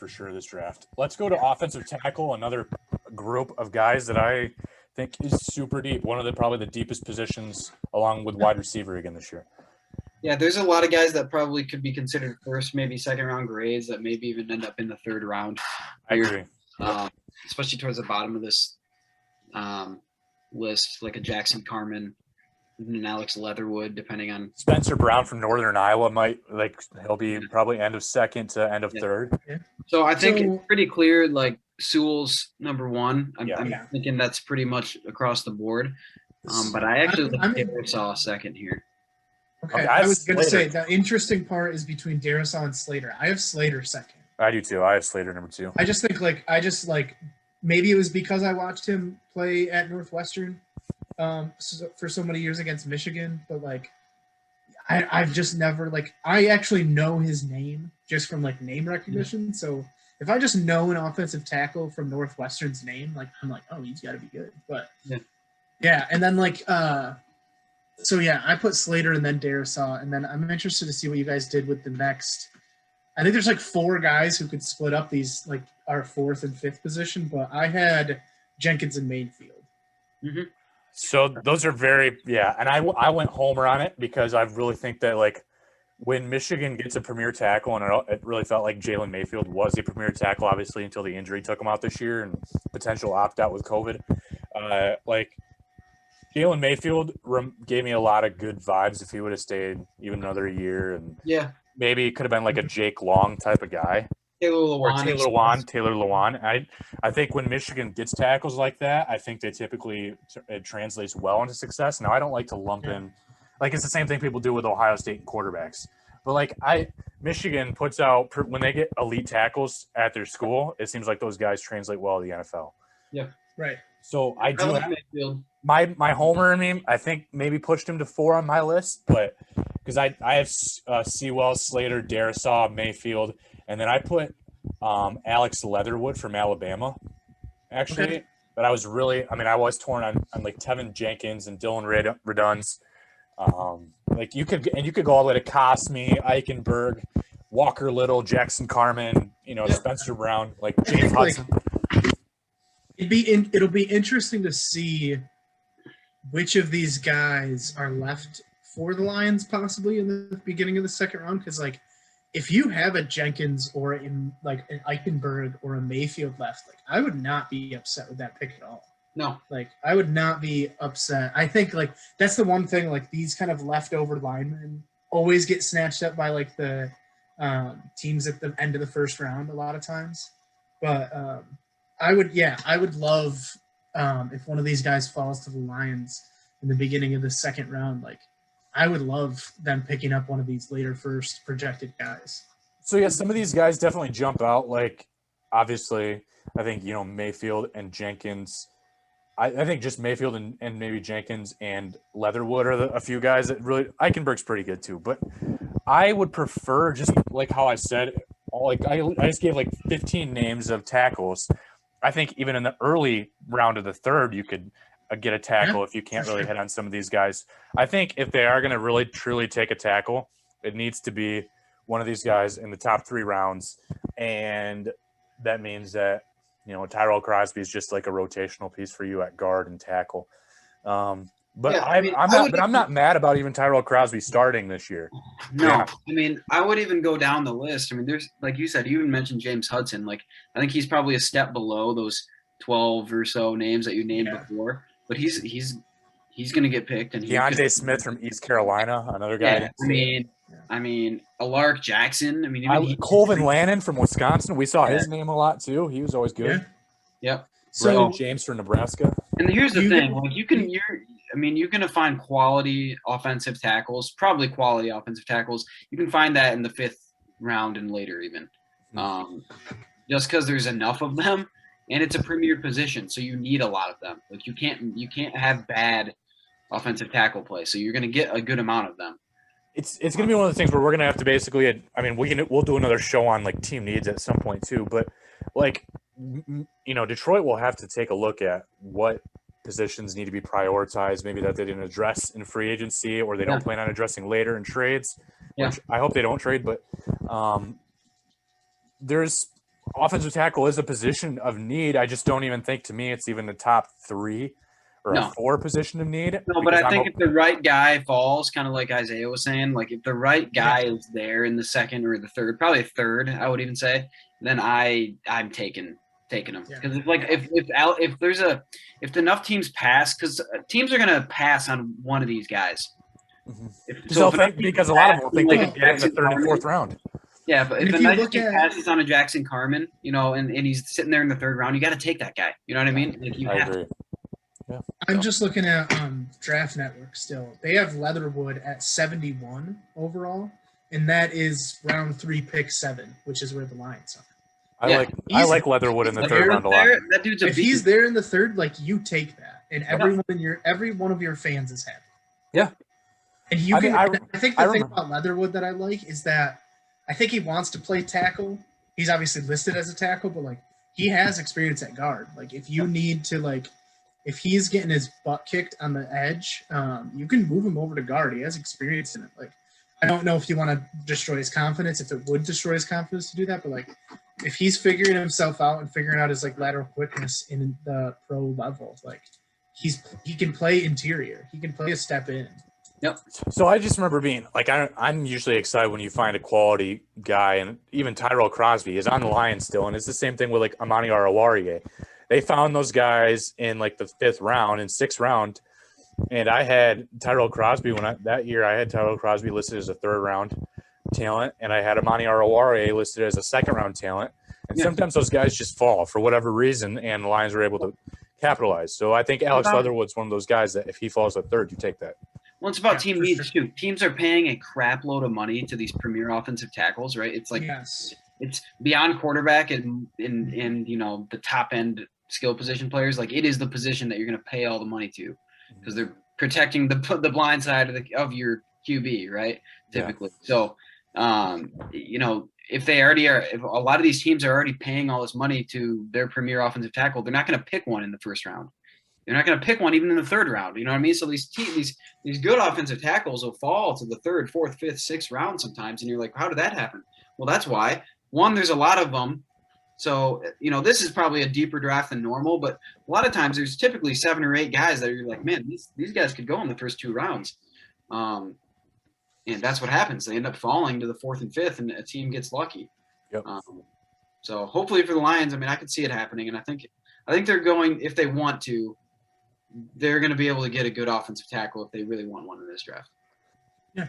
for sure this draft. Let's go to offensive tackle, another group of guys that I think is super deep. One of the probably the deepest positions along with wide receiver again this year. Yeah, there's a lot of guys that probably could be considered first, maybe second round grades that maybe even end up in the third round. I agree. Especially towards the bottom of this list, like a Jackson Carman and Alex Leatherwood, depending on Spencer Brown from Northern Iowa he'll be probably end of second to end of third. Yeah. So I think it's pretty clear, like Sewell's number one. I'm thinking that's pretty much across the board. But I actually saw a second here. Okay, I was going to say the interesting part is between Darrisaw and Slater. I have Slater second. I do too. I have Slater number 2. I just think maybe it was because I watched him play at Northwestern for so many years against Michigan, but I've just never I actually know his name just from name recognition. So if I just know an offensive tackle from Northwestern's name, I'm like, oh, he's got to be good. But yeah, and then so yeah, I put Slater and then Darrisaw, and then I'm interested to see what you guys did with the next. I think there's 4 guys who could split up these our 4th and 5th position, but I had Jenkins and Mayfield. Mm-hmm. So those are and I went homer on it because I really think that when Michigan gets a premier tackle, and it really felt like Jalen Mayfield was a premier tackle, obviously until the injury took him out this year and potential opt out with COVID. Jalen Mayfield gave me a lot of good vibes if he would have stayed even another year, and maybe it could have been a Jake Long type of guy. Taylor Lewan. I think when Michigan gets tackles like that, I think they typically it translates well into success. Now I don't like to lump in it's the same thing people do with Ohio State quarterbacks. But Michigan puts out when they get elite tackles at their school, it seems like those guys translate well to the NFL. Yeah, right. So I do have my homer in me. I think maybe pushed him to 4 on my list, but because I have Sewell, Slater, Darrisaw, Mayfield, and then I put Alex Leatherwood from Alabama. Actually, okay. But I was torn on Tevin Jenkins and Dylan Redunz. You could go all the way to Cosme, Eichenberg, Walker Little, Jackson Carman, Spencer Brown, James Hudson. It'll be interesting to see which of these guys are left for the Lions possibly in the beginning of the second round, because if you have a Jenkins or an Eichenberg or a Mayfield left, I would not be upset with that pick at all. No. I would not be upset. I think that's the one thing, these kind of leftover linemen always get snatched up by the teams at the end of the first round a lot of times. But I would love if one of these guys falls to the Lions in the beginning of the second round. I would love them picking up one of these later first projected guys. So yeah, some of these guys definitely jump out. Obviously, I think Mayfield and Jenkins. I think just Mayfield and maybe Jenkins and Leatherwood are a few guys that really. Eichenberg's pretty good too, but I would prefer just how I said. I just gave 15 names of tackles. I think even in the early round of the third, you could get a tackle if you can't really hit on some of these guys. I think if they are going to really truly take a tackle, it needs to be one of these guys in the top 3 rounds, and that means that Tyrell Crosby is just a rotational piece for you at guard and tackle. I'm not mad about even Tyrell Crosby starting this year. No, yeah. I would even go down the list. There's you said, you even mentioned James Hudson. I think he's probably a step below those 12 or so names that you named before. But he's going to get picked. And Deontay Smith from East Carolina, another guy. Yeah, Alaric Jackson. Colvin Lannon from Wisconsin. We saw his name a lot too. He was always good. Yeah. Yep. So James from Nebraska. And here's the thing: you're going to find quality offensive tackles, probably quality offensive tackles. You can find that in the 5th round and later, even. Just because there's enough of them. And it's a premier position, so you need a lot of them. You can't have bad offensive tackle play, so you're going to get a good amount of them. It's going to be one of the things where we're going to have to basically. We'll do another show on team needs at some point too. But Detroit will have to take a look at what positions need to be prioritized. Maybe that they didn't address in free agency, or they don't plan on addressing later in trades. Which I hope they don't trade, but there's offensive tackle is a position of need. I just don't even think, to me, it's even the top 3 or a No. 4 position of need. No, but because I think if the right guy falls, kind of like Isaiah was saying, like if the right guy is there in the second or the third, probably third, I would even say, then I'm taking him Yeah. because if enough teams pass, because teams are gonna pass on one of these guys. Because a lot of them will think they can get it in the 3rd and 4th round. Yeah, but And if if a you nice look team at- passes on a Jackson Carman, and he's sitting there in the 3rd round, you got to take that guy. You know what I mean? Like you I have agree. I'm just looking at Draft Network still. They have Leatherwood at 71 overall, and that is round 3, pick 7, which is where the Lions are. I like Leatherwood in the 3rd round a lot. That dude's a If beast. he's there in the 3rd, like you take that, and every one of your fans is happy. Yeah. And you I can. mean, I think the I thing remember- about Leatherwood that I like is that I think he wants to play tackle. He's obviously listed as a tackle, but like he has experience at guard. Like if you need to if he's getting his butt kicked on the edge, you can move him over to guard. He has experience in it. Like I don't know if you want to destroy his confidence, if it would destroy his confidence to do that, but like if he's figuring himself out and figuring out his like lateral quickness in the pro level, like he can play interior. He can play a step in. So I just remember being like, I'm usually excited when you find a quality guy, and even Tyrell Crosby is on the Lions still, and it's the same thing with like Amani Arawarie. They found those guys in like the 5th round and 6th round, and I had Tyrell Crosby that year. I had Tyrell Crosby listed as a 3rd round talent, and I had Amani Arawarie listed as a 2nd round talent. And sometimes those guys just fall for whatever reason, and the Lions are able to capitalize. So I think Alex Leatherwood's one of those guys that if he falls a 3rd, you take that. Well, it's about Yeah, team for needs too. Teams are paying a crap load of money to these premier offensive tackles, right? It's like Yes. it's beyond quarterback and the top end skill position players. Like it is the position that you're going to pay all the money to because they're protecting the blind side of your QB, right? Typically. So, if they already are, if a lot of these teams are already paying all this money to their premier offensive tackle, they're not going to pick one in the 1st round. They're not going to pick one even in the 3rd round. You know what I mean? So these good offensive tackles will fall to the 3rd, 4th, 5th, 6th round sometimes, and you're like, how did that happen? Well, that's why. One, there's a lot of them. So this is probably a deeper draft than normal, but a lot of times there's typically 7 or 8 guys that you're like, man, these guys could go in the first 2 rounds, and that's what happens. They end up falling to the 4th and 5th, and a team gets lucky. Yep. So hopefully for the Lions, I mean, I could see it happening, and I think they're going, if they want to, they're going to be able to get a good offensive tackle if they really want one in this draft. Yeah.